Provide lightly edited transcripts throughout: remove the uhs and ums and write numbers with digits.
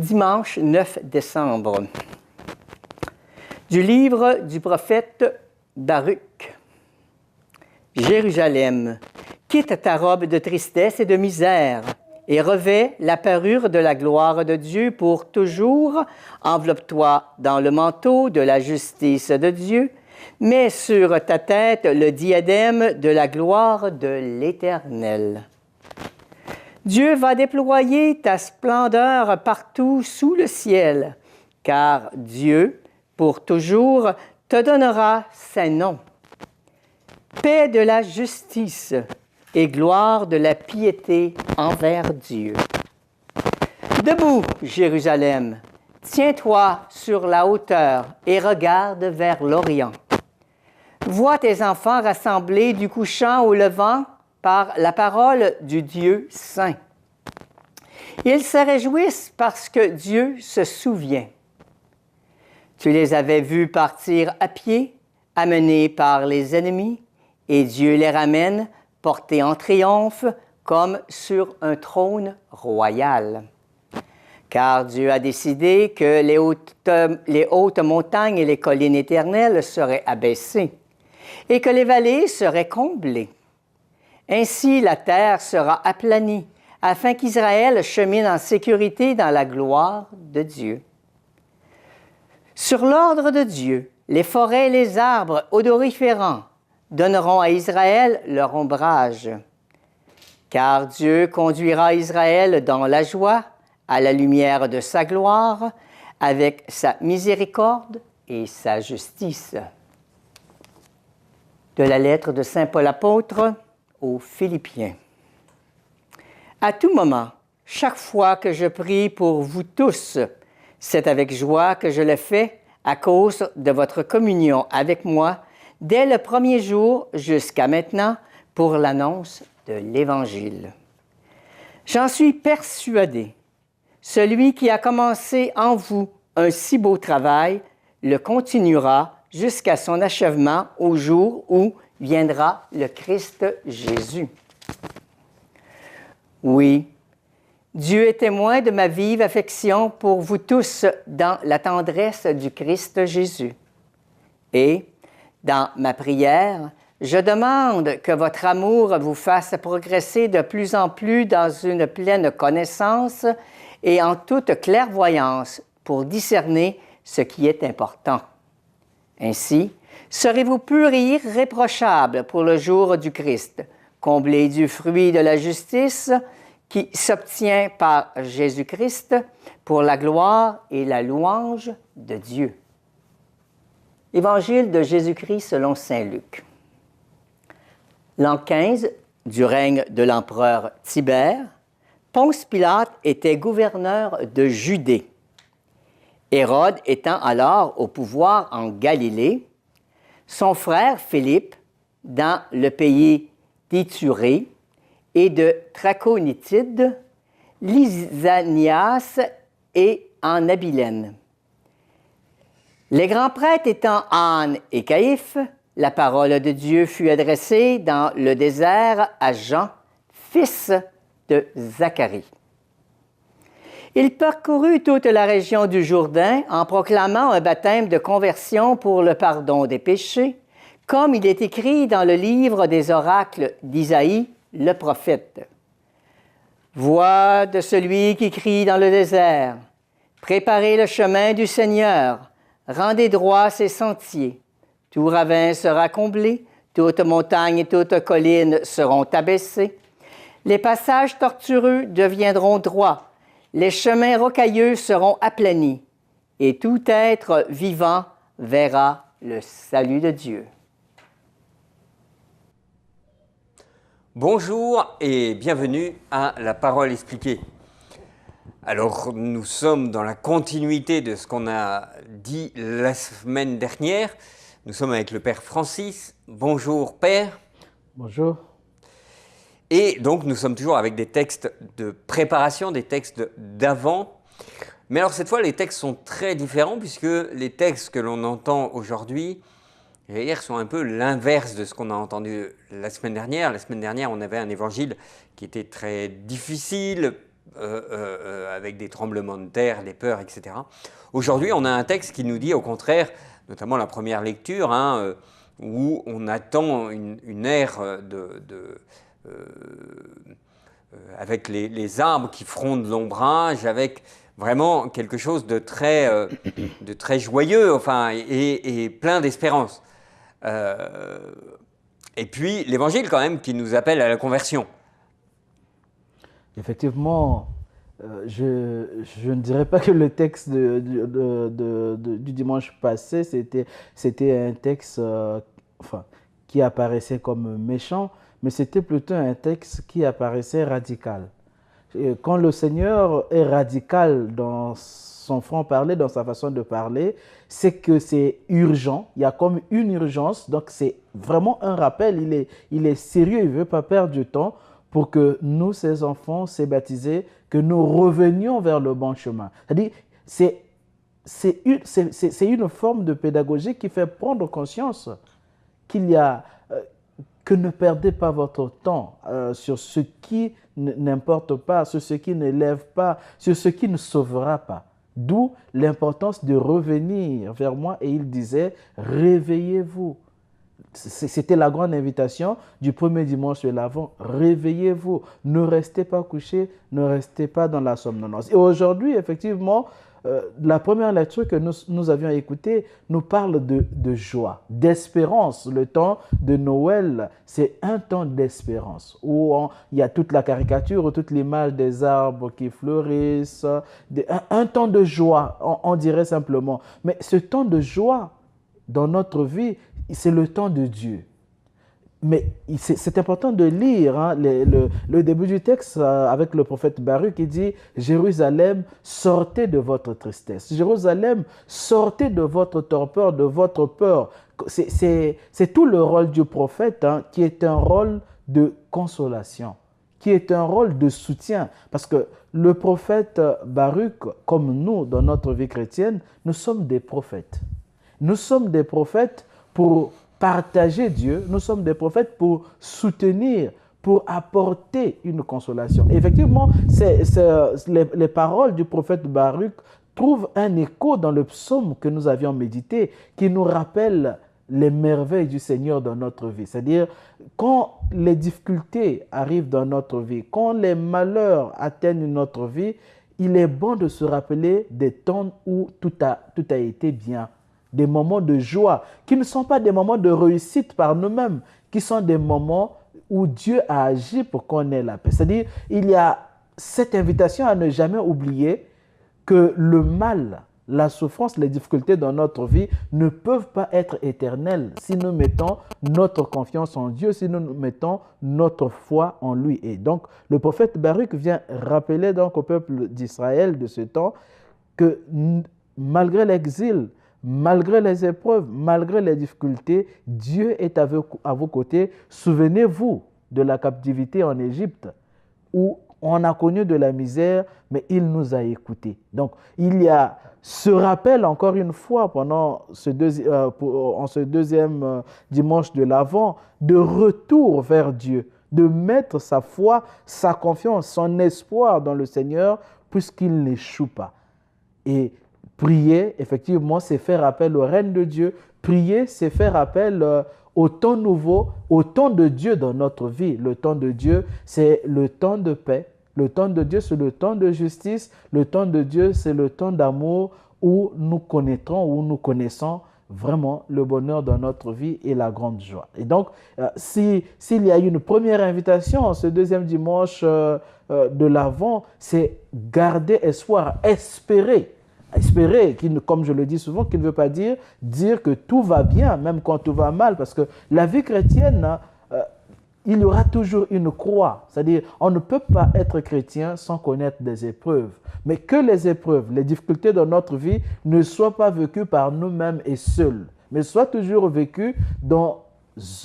dimanche 9 décembre. Du livre du prophète Baruch. Jérusalem, quitte ta robe de tristesse et de misère, et revêt la parure de la gloire de Dieu pour toujours. Enveloppe-toi dans le manteau de la justice de Dieu. Mets sur ta tête le diadème de la gloire de l'Éternel. Dieu va déployer ta splendeur partout sous le ciel, car Dieu, pour toujours, te donnera ses noms. Paix de la justice et gloire de la piété envers Dieu. Debout, Jérusalem, tiens-toi sur la hauteur et regarde vers l'Orient. Vois tes enfants rassemblés du couchant au levant par la parole du Dieu saint. Ils se réjouissent parce que Dieu se souvient. Tu les avais vus partir à pied, amenés par les ennemis, et Dieu les ramène, portés en triomphe, comme sur un trône royal. Car Dieu a décidé que les hautes montagnes et les collines éternelles seraient abaissées, et que les vallées seraient comblées. Ainsi, la terre sera aplanie, afin qu'Israël chemine en sécurité dans la gloire de Dieu. Sur l'ordre de Dieu, les forêts et les arbres odoriférants donneront à Israël leur ombrage. Car Dieu conduira Israël dans la joie, à la lumière de sa gloire, avec sa miséricorde et sa justice. De la lettre de saint Paul apôtre aux Philippiens. À tout moment, chaque fois que je prie pour vous tous, c'est avec joie que je le fais à cause de votre communion avec moi dès le premier jour jusqu'à maintenant pour l'annonce de l'Évangile. J'en suis persuadé, celui qui a commencé en vous un si beau travail le continuera jusqu'à son achèvement au jour où viendra le Christ Jésus. Oui, Dieu est témoin de ma vive affection pour vous tous dans la tendresse du Christ Jésus. Et, dans ma prière, je demande que votre amour vous fasse progresser de plus en plus dans une pleine connaissance et en toute clairvoyance pour discerner ce qui est important. Ainsi, serez-vous purs et irréprochables pour le jour du Christ, comblés du fruit de la justice qui s'obtient par Jésus-Christ pour la gloire et la louange de Dieu. Évangile de Jésus-Christ selon saint Luc. L'an 15 du règne de l'empereur Tibère, Ponce Pilate était gouverneur de Judée. Hérode étant alors au pouvoir en Galilée, son frère Philippe, dans le pays d'Ithurée et de Trachonitide, Lysanias et en Abilène. Les grands prêtres étant Anne et Caïphe, la parole de Dieu fut adressée dans le désert à Jean, fils de Zacharie. Il parcourut toute la région du Jourdain en proclamant un baptême de conversion pour le pardon des péchés, comme il est écrit dans le livre des oracles d'Isaïe, le prophète. Voix de celui qui crie dans le désert, préparez le chemin du Seigneur, rendez droit ses sentiers. Tout ravin sera comblé, toute montagne et toute colline seront abaissées. Les passages tortueux deviendront droits, les chemins rocailleux seront aplanis, et tout être vivant verra le salut de Dieu. Bonjour et bienvenue à La Parole expliquée. Alors, nous sommes dans la continuité de ce qu'on a dit la semaine dernière. Nous sommes avec le Père Francis. Bonjour Père. Bonjour. Et donc, nous sommes toujours avec des textes de préparation, des textes d'avant. Mais alors, cette fois, les textes sont très différents puisque les textes que l'on entend aujourd'hui, j'allais dire, sont un peu l'inverse de ce qu'on a entendu la semaine dernière. La semaine dernière, on avait un évangile qui était très difficile, avec des tremblements de terre, des peurs, etc. Aujourd'hui, on a un texte qui nous dit au contraire, notamment la première lecture, hein, où on attend une ère avec les arbres qui frondent l'ombrage, avec vraiment quelque chose de très joyeux, enfin, et plein d'espérance. Et puis l'Évangile quand même qui nous appelle à la conversion. Effectivement, je ne dirais pas que le texte du dimanche passé, c'était un texte enfin, qui apparaissait comme méchant, mais c'était plutôt un texte qui apparaissait radical. Et quand le Seigneur est radical dans son franc-parler, dans sa façon de parler, c'est que c'est urgent, il y a comme une urgence, donc c'est vraiment un rappel, il est sérieux, il ne veut pas perdre du temps pour que nous, ses enfants, ses baptisés, que nous revenions vers le bon chemin. C'est-à-dire, c'est une forme de pédagogie qui fait prendre conscience qu'il y a, que ne perdez pas votre temps sur ce qui n'importe pas, sur ce qui ne lève pas, sur ce qui ne sauvera pas. D'où l'importance de revenir vers moi. Et il disait, réveillez-vous. C'était la grande invitation du premier dimanche de l'Avent. Réveillez-vous, ne restez pas couchés, ne restez pas dans la somnolence. Et aujourd'hui, effectivement, la première lecture que nous avions écoutée nous parle de joie, d'espérance. Le temps de Noël, c'est un temps d'espérance où il y a toute la caricature, toute l'image des arbres qui fleurissent, un temps de joie, on dirait simplement. Mais ce temps de joie dans notre vie, c'est le temps de Dieu. Mais c'est important de lire hein, le début du texte avec le prophète Baruch qui dit « Jérusalem, sortez de votre tristesse. Jérusalem, sortez de votre torpeur, de votre peur. » C'est tout le rôle du prophète hein, qui est un rôle de consolation, qui est un rôle de soutien. Parce que le prophète Baruch, comme nous dans notre vie chrétienne, nous sommes des prophètes. Nous sommes des prophètes pour partager Dieu, nous sommes des prophètes pour soutenir, pour apporter une consolation. Et effectivement, les paroles du prophète Baruch trouvent un écho dans le psaume que nous avions médité, qui nous rappelle les merveilles du Seigneur dans notre vie. C'est-à-dire, quand les difficultés arrivent dans notre vie, quand les malheurs atteignent notre vie, il est bon de se rappeler des temps où tout a été bien. Des moments de joie, qui ne sont pas des moments de réussite par nous-mêmes, qui sont des moments où Dieu a agi pour qu'on ait la paix. C'est-à-dire, il y a cette invitation à ne jamais oublier que le mal, la souffrance, les difficultés dans notre vie ne peuvent pas être éternelles si nous mettons notre confiance en Dieu, si nous mettons notre foi en lui. Et donc, le prophète Baruch vient rappeler donc au peuple d'Israël de ce temps que malgré l'exil, malgré les épreuves, malgré les difficultés, Dieu est à vos côtés. Souvenez-vous de la captivité en Égypte où on a connu de la misère, mais il nous a écoutés. Donc, il y a ce rappel encore une fois pendant en ce deuxième dimanche de l'Avent de retour vers Dieu, de mettre sa foi, sa confiance, son espoir dans le Seigneur puisqu'il n'échoue pas. Et prier, effectivement, c'est faire appel au règne de Dieu. Prier, c'est faire appel au temps nouveau, au temps de Dieu dans notre vie. Le temps de Dieu, c'est le temps de paix. Le temps de Dieu, c'est le temps de justice. Le temps de Dieu, c'est le temps d'amour où nous connaîtrons, où nous connaissons vraiment le bonheur dans notre vie et la grande joie. Et donc, s'il y a une première invitation en ce deuxième dimanche de l'Avent, c'est garder espoir, espérer. Espérer, comme je le dis souvent, qui ne veut pas dire que tout va bien, même quand tout va mal, parce que la vie chrétienne, il y aura toujours une croix. C'est-à-dire, on ne peut pas être chrétien sans connaître des épreuves. Mais que les épreuves, les difficultés dans notre vie ne soient pas vécues par nous-mêmes et seuls, mais soient toujours vécues dans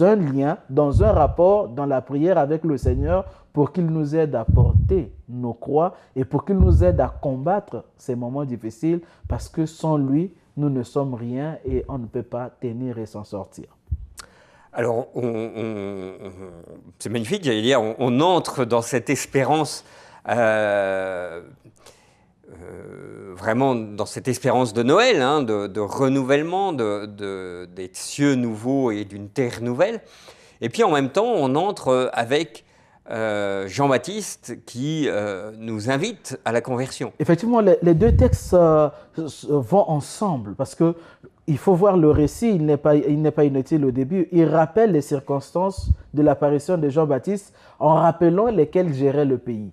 un lien, dans un rapport, dans la prière avec le Seigneur pour qu'il nous aide à porter nos croix et pour qu'il nous aide à combattre ces moments difficiles parce que sans lui, nous ne sommes rien et on ne peut pas tenir et s'en sortir. Alors, c'est magnifique, j'allais dire, on entre dans cette espérance vraiment dans cette espérance de Noël, hein, de renouvellement des cieux nouveaux et d'une terre nouvelle. Et puis en même temps, on entre avec Jean-Baptiste qui nous invite à la conversion. Effectivement, les deux textes vont ensemble parce que il faut voir le récit, il n'est pas inutile au début. Il rappelle les circonstances de l'apparition de Jean-Baptiste en rappelant lesquelles gérait le pays.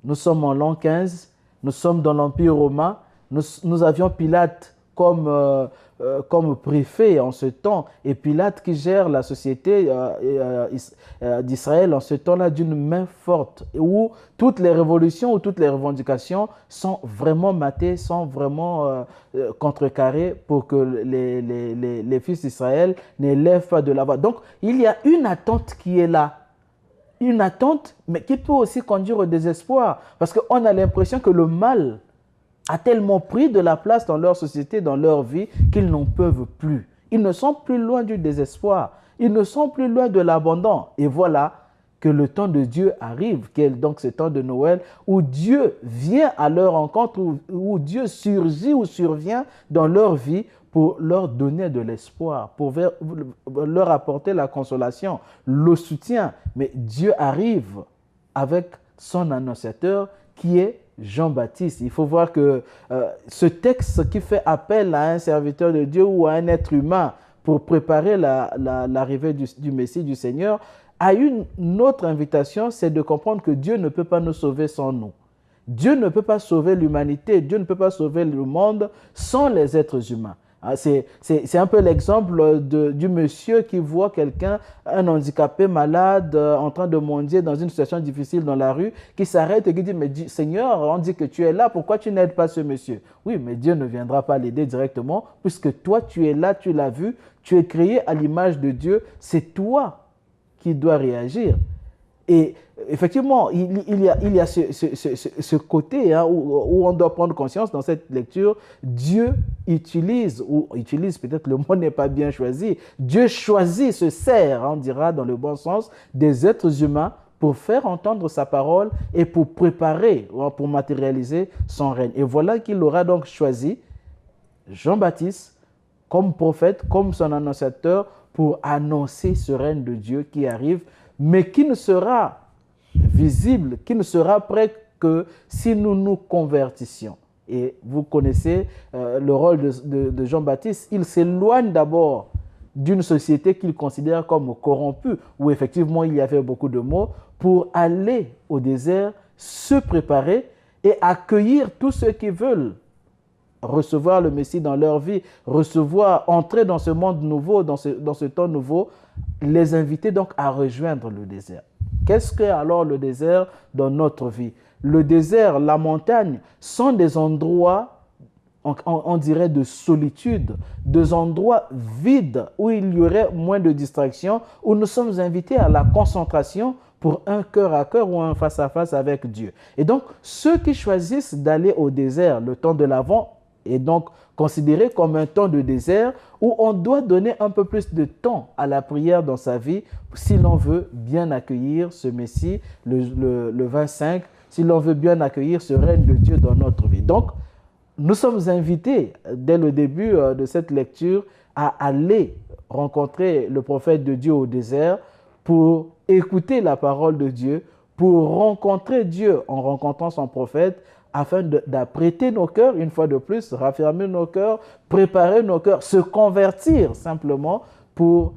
Nous sommes en l'an 15, nous sommes dans l'Empire romain, nous avions Pilate comme préfet en ce temps, et Pilate qui gère la société d'Israël en ce temps-là d'une main forte, où toutes les révolutions ou toutes les revendications sont vraiment matées, sont vraiment contrecarrées pour que les fils d'Israël n'élèvent pas de la voix. Donc, il y a une attente qui est là. Une attente, mais qui peut aussi conduire au désespoir. Parce qu'on a l'impression que le mal a tellement pris de la place dans leur société, dans leur vie, qu'ils n'en peuvent plus. Ils ne sont plus loin du désespoir. Ils ne sont plus loin de l'abandon. Et voilà que le temps de Dieu arrive, qui est donc ce temps de Noël, où Dieu vient à leur rencontre, où Dieu surgit ou survient dans leur vie pour leur donner de l'espoir, pour leur apporter la consolation, le soutien. Mais Dieu arrive avec son annonciateur qui est Jean-Baptiste. Il faut voir que ce texte qui fait appel à un serviteur de Dieu ou à un être humain pour préparer l'arrivée du Messie, du Seigneur, a une autre invitation, c'est de comprendre que Dieu ne peut pas nous sauver sans nous. Dieu ne peut pas sauver l'humanité, Dieu ne peut pas sauver le monde sans les êtres humains. C'est un peu l'exemple du monsieur qui voit quelqu'un, un handicapé malade, en train de mendier dans une situation difficile dans la rue, qui s'arrête et qui dit « Mais Seigneur, on dit que tu es là, pourquoi tu n'aides pas ce monsieur ?» Oui, mais Dieu ne viendra pas l'aider directement, puisque toi, tu es là, tu l'as vu, tu es créé à l'image de Dieu, c'est toi qui dois réagir. Et effectivement, il y a ce côté hein, où on doit prendre conscience dans cette lecture. Dieu utilise peut-être le mot n'est pas bien choisi, Dieu choisit, se sert, on dira dans le bon sens, des êtres humains pour faire entendre sa parole et pour préparer, pour matérialiser son règne. Et voilà qu'il aura donc choisi Jean-Baptiste comme prophète, comme son annonciateur, pour annoncer ce règne de Dieu qui arrive, mais qui ne sera visible, qui ne sera prêt que si nous nous convertissions. Et vous connaissez le rôle de Jean-Baptiste. Il s'éloigne d'abord d'une société qu'il considère comme corrompue, où effectivement il y avait beaucoup de maux, pour aller au désert, se préparer et accueillir tous ceux qui veulent recevoir le Messie dans leur vie, entrer dans ce monde nouveau, dans ce temps nouveau, les inviter donc à rejoindre le désert. Qu'est-ce que alors le désert dans notre vie? Le désert, la montagne sont des endroits, on dirait de solitude, des endroits vides où il y aurait moins de distractions, où nous sommes invités à la concentration pour un cœur à cœur ou un face à face avec Dieu. Et donc, ceux qui choisissent d'aller au désert, le temps de l'Avent, est donc considéré comme un temps de désert où on doit donner un peu plus de temps à la prière dans sa vie si l'on veut bien accueillir ce Messie, le 25, si l'on veut bien accueillir ce règne de Dieu dans notre vie. Donc, nous sommes invités dès le début de cette lecture à aller rencontrer le prophète de Dieu au désert pour écouter la parole de Dieu, pour rencontrer Dieu en rencontrant son prophète, afin d'apprêter nos cœurs, une fois de plus, raffermir nos cœurs, préparer nos cœurs, se convertir simplement pour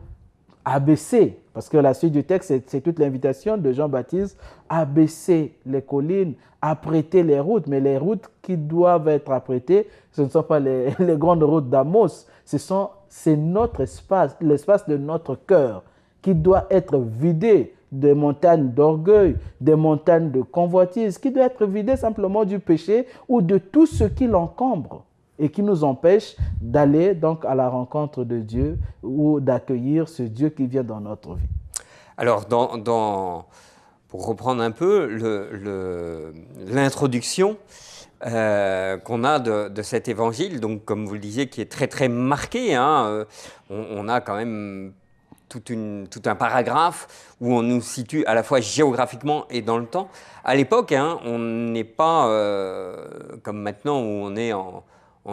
abaisser, parce que la suite du texte, c'est toute l'invitation de Jean-Baptiste, abaisser les collines, apprêter les routes, mais les routes qui doivent être apprêtées, ce ne sont pas les grandes routes d'Amos, c'est notre espace, l'espace de notre cœur, qui doit être vidé des montagnes d'orgueil, des montagnes de convoitise, qui doit être vidé simplement du péché ou de tout ce qui l'encombre et qui nous empêche d'aller donc à la rencontre de Dieu ou d'accueillir ce Dieu qui vient dans notre vie. Alors, pour reprendre un peu l'introduction qu'on a de cet évangile, donc comme vous le disiez, qui est très très marqué, hein, on a quand même tout un paragraphe où on nous situe à la fois géographiquement et dans le temps. À l'époque, hein, on n'est pas comme maintenant où on est en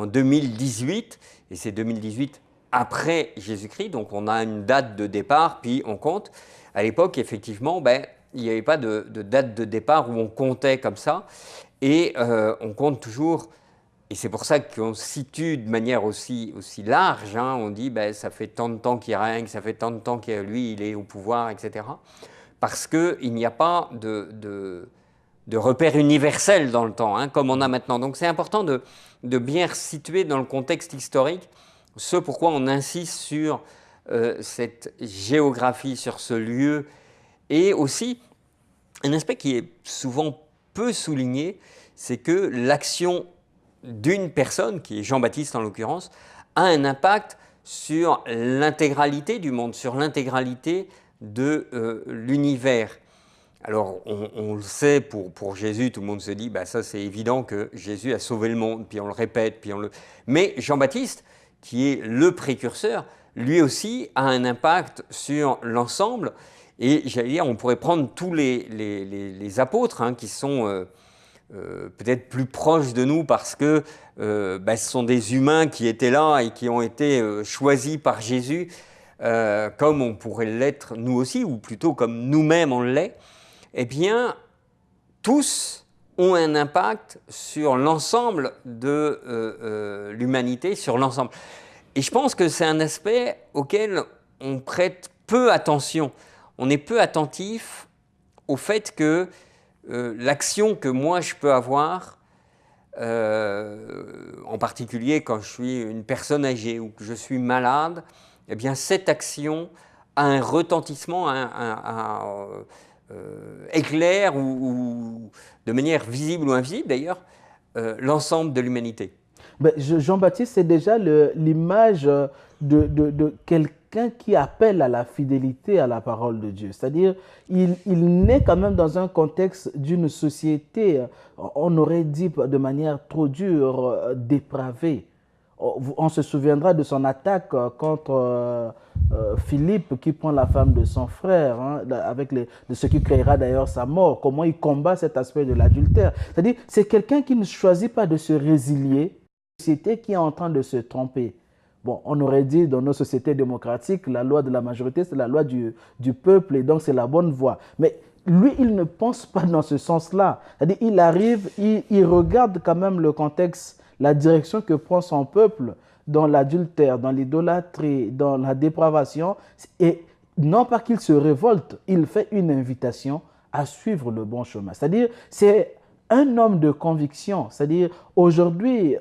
2018, et c'est 2018 après Jésus-Christ, donc on a une date de départ, puis on compte. À l'époque, effectivement, il n'y avait pas de date de départ où on comptait comme ça, et on compte toujours. Et c'est pour ça qu'on situe de manière aussi large, hein. On dit ça fait tant de temps qu'il règne, ça fait tant de temps que lui il est au pouvoir, etc. Parce qu'il n'y a pas de repère universel dans le temps, hein, comme on a maintenant. Donc c'est important de bien situer dans le contexte historique ce pourquoi on insiste sur cette géographie, sur ce lieu, et aussi un aspect qui est souvent peu souligné, c'est que l'action d'une personne, qui est Jean-Baptiste en l'occurrence, a un impact sur l'intégralité du monde, sur l'intégralité de l'univers. Alors, on le sait, pour Jésus, tout le monde se dit, ça c'est évident que Jésus a sauvé le monde, puis on le répète, Mais Jean-Baptiste, qui est le précurseur, lui aussi a un impact sur l'ensemble. Et j'allais dire, on pourrait prendre tous les apôtres, hein, qui sont peut-être plus proches de nous parce que ce sont des humains qui étaient là et qui ont été choisis par Jésus, comme on pourrait l'être nous aussi, ou plutôt comme nous-mêmes on l'est. Eh bien, tous ont un impact sur l'ensemble de l'humanité, sur l'ensemble. Et je pense que c'est un aspect auquel on prête peu attention. On est peu attentif au fait que l'action que moi je peux avoir, en particulier quand je suis une personne âgée ou que je suis malade, eh bien cette action a un retentissement, éclaire ou de manière visible ou invisible d'ailleurs, l'ensemble de l'humanité. Jean-Baptiste, c'est déjà l'image de quelqu'un qui appelle à la fidélité à la parole de Dieu. C'est-à-dire, il naît quand même dans un contexte d'une société, on aurait dit de manière trop dure, dépravée. On se souviendra de son attaque contre Philippe qui prend la femme de son frère, hein, de ce qui créera d'ailleurs sa mort, comment il combat cet aspect de l'adultère. C'est-à-dire, c'est quelqu'un qui ne choisit pas de se résilier, société qui est en train de se tromper. Bon, on aurait dit dans nos sociétés démocratiques, la loi de la majorité, c'est la loi du peuple et donc c'est la bonne voie. Mais lui, il ne pense pas dans ce sens-là. C'est-à-dire, il arrive, il regarde quand même le contexte, la direction que prend son peuple dans l'adultère, dans l'idolâtrie, dans la dépravation. Et non pas qu'il se révolte, il fait une invitation à suivre le bon chemin. C'est-à-dire, c'est un homme de conviction. C'est-à-dire, aujourd'hui,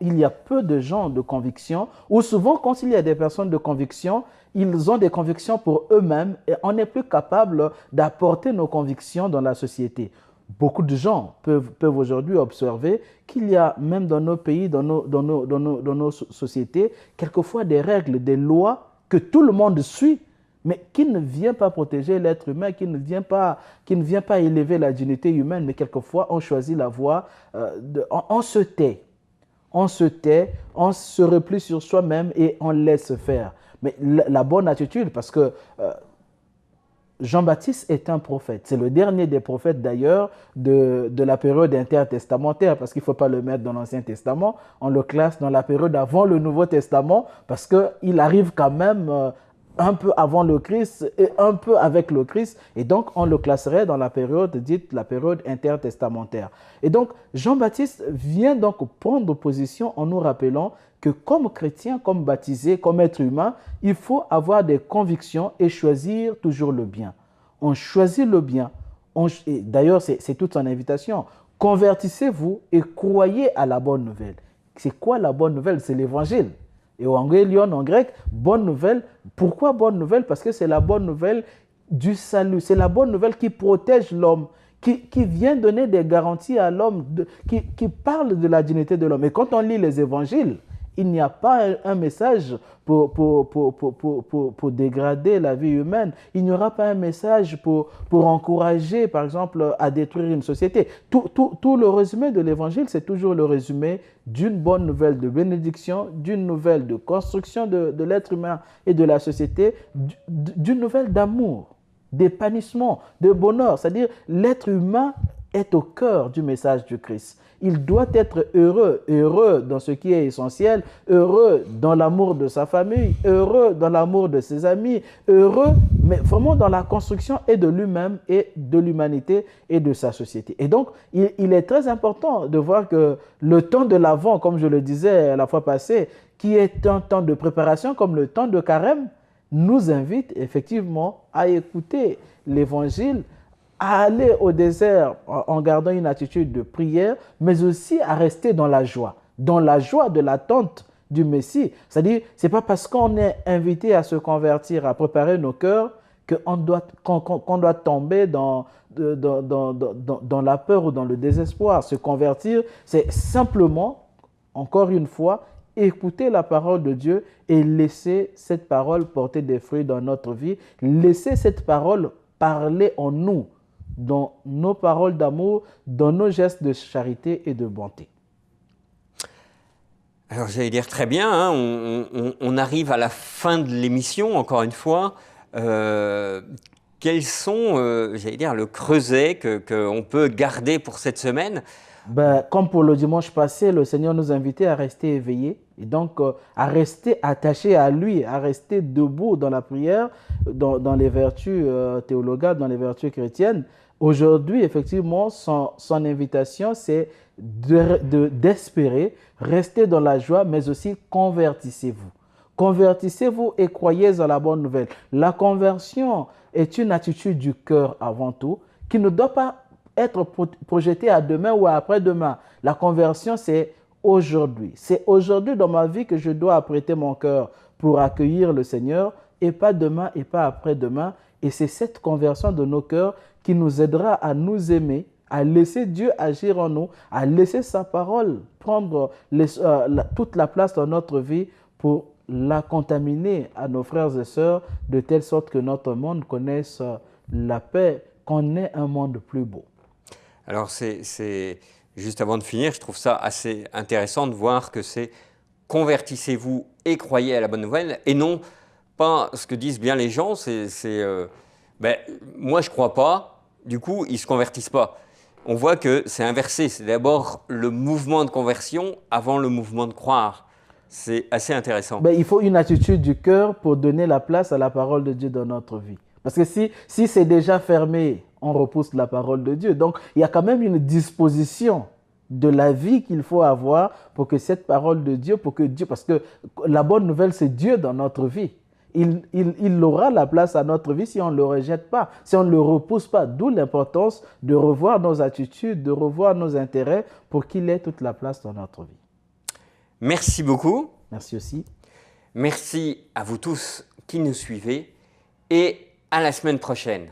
il y a peu de gens de conviction, ou souvent quand il y a des personnes de conviction, ils ont des convictions pour eux-mêmes et on n'est plus capable d'apporter nos convictions dans la société. Beaucoup de gens peuvent aujourd'hui observer qu'il y a même dans nos pays, dans nos sociétés, quelquefois des règles, des lois que tout le monde suit, mais qui ne vient pas protéger l'être humain, qui ne vient pas élever la dignité humaine, mais quelquefois on choisit la voie, on se tait. On se tait, on se replie sur soi-même et on laisse faire. Mais la bonne attitude, parce que Jean-Baptiste est un prophète. C'est le dernier des prophètes d'ailleurs de la période intertestamentaire, parce qu'il ne faut pas le mettre dans l'Ancien Testament. On le classe dans la période avant le Nouveau Testament, parce qu'il arrive quand même un peu avant le Christ et un peu avec le Christ. Et donc, on le classerait dans la période dite la période intertestamentaire. Et donc, Jean-Baptiste vient donc prendre position en nous rappelant que comme chrétien, comme baptisé, comme être humain, il faut avoir des convictions et choisir toujours le bien. On choisit le bien. D'ailleurs, c'est toute son invitation. Convertissez-vous et croyez à la bonne nouvelle. C'est quoi la bonne nouvelle? C'est l'évangile. Et Evangelion en grec, bonne nouvelle. Pourquoi bonne nouvelle? Parce que c'est la bonne nouvelle du salut. C'est la bonne nouvelle qui protège l'homme, qui vient donner des garanties à l'homme, qui parle de la dignité de l'homme. Et quand on lit les évangiles, Il n'y a pas un message pour dégrader la vie humaine. Il n'y aura pas un message pour encourager, par exemple, à détruire une société. Tout le résumé de l'Évangile, c'est toujours le résumé d'une bonne nouvelle de bénédiction, d'une nouvelle de construction de l'être humain et de la société, d'une nouvelle d'amour, d'épanouissement, de bonheur. C'est-à-dire, l'être humain est au cœur du message du Christ. Il doit être heureux, heureux dans ce qui est essentiel, heureux dans l'amour de sa famille, heureux dans l'amour de ses amis, heureux, mais vraiment dans la construction et de lui-même et de l'humanité et de sa société. Et donc, il est très important de voir que le temps de l'Avent, comme je le disais la fois passée, qui est un temps de préparation comme le temps de Carême, nous invite effectivement à écouter l'Évangile, à aller au désert en gardant une attitude de prière, mais aussi à rester dans la joie de l'attente du Messie. C'est-à-dire, ce n'est pas parce qu'on est invité à se convertir, à préparer nos cœurs, qu'on doit tomber dans la peur ou dans le désespoir. Se convertir, c'est simplement, encore une fois, écouter la parole de Dieu et laisser cette parole porter des fruits dans notre vie, laisser cette parole parler en nous, dans nos paroles d'amour, dans nos gestes de charité et de bonté. Alors j'allais dire très bien, hein, on arrive à la fin de l'émission, encore une fois. Quels sont, j'allais dire, le creuset qu'on peut garder pour cette semaine? Comme pour le dimanche passé, le Seigneur nous invitait à rester éveillés et donc à rester attachés à lui, à rester debout dans la prière, dans les vertus théologales, dans les vertus chrétiennes. Aujourd'hui, effectivement, son invitation, c'est d'espérer, rester dans la joie, mais aussi convertissez-vous. Convertissez-vous et croyez en la bonne nouvelle. La conversion est une attitude du cœur avant tout, qui ne doit pas être projetée à demain ou à après-demain. La conversion, c'est aujourd'hui. C'est aujourd'hui dans ma vie que je dois apprêter mon cœur pour accueillir le Seigneur, et pas demain et pas après-demain. Et c'est cette conversion de nos cœurs qui nous aidera à nous aimer, à laisser Dieu agir en nous, à laisser sa parole prendre toute la place dans notre vie pour la contaminer à nos frères et sœurs, de telle sorte que notre monde connaisse la paix, qu'on ait un monde plus beau. Alors, c'est juste avant de finir, je trouve ça assez intéressant de voir que c'est convertissez-vous et croyez à la bonne nouvelle, et non pas ce que disent bien les gens, moi je ne crois pas, du coup ils ne se convertissent pas. On voit que c'est inversé, c'est d'abord le mouvement de conversion avant le mouvement de croire. C'est assez intéressant. Il faut une attitude du cœur pour donner la place à la parole de Dieu dans notre vie. Parce que si c'est déjà fermé, on repousse la parole de Dieu. Donc, il y a quand même une disposition de la vie qu'il faut avoir pour que cette parole de Dieu, parce que la bonne nouvelle, c'est Dieu dans notre vie. Il aura la place à notre vie si on ne le rejette pas, si on ne le repousse pas. D'où l'importance de revoir nos attitudes, de revoir nos intérêts pour qu'il ait toute la place dans notre vie. Merci beaucoup. Merci aussi. Merci à vous tous qui nous suivez et à la semaine prochaine.